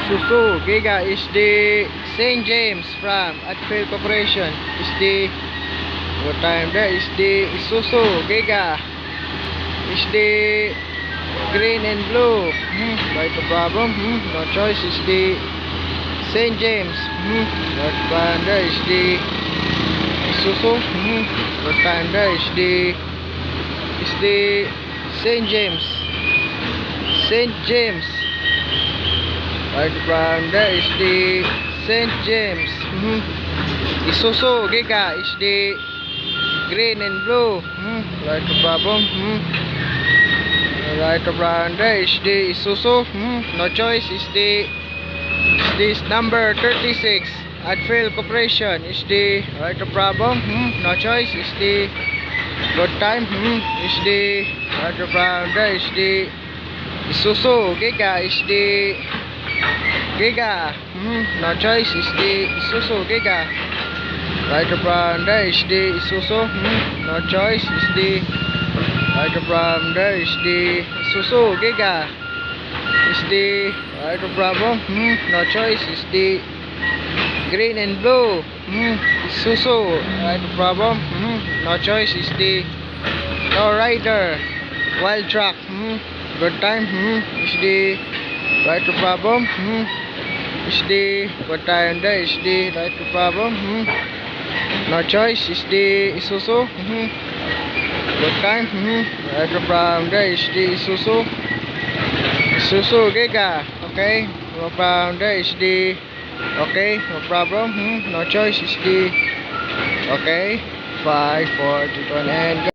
Isuzu Giga is the St. James from Atfield Corporation. Is the what time there is the Isuzu Giga. Is the green and blue. Right the problem. No choice is the St. James. What time there is the Isuzu. What time there is the St. James. St. James. Right from there is the St. James. Isuzu Giga is the green and blue. Right the problem. Right from there is the Isuzu. No choice is this number 36 Atfield Corporation is the right the problem. No choice is the good time. Is the right from there is the Isuzu Giga is the Giga. No choice is the Isuzu Giga. Right from there is the Isuzu. No choice is the right from there is the Isuzu Giga. Is the right problem. No choice is the green and blue. Isuzu. Right problem. No choice is the no rider. Wild track. Good time. Is the right problem. Is the what time there is the right problem. No choice is the Isuzu. Good time. Right from there is the Isuzu. Isuzu Giga. Okay. No problem there is the okay. No problem. No choice is the okay. 5, 4, 2, 1 and go.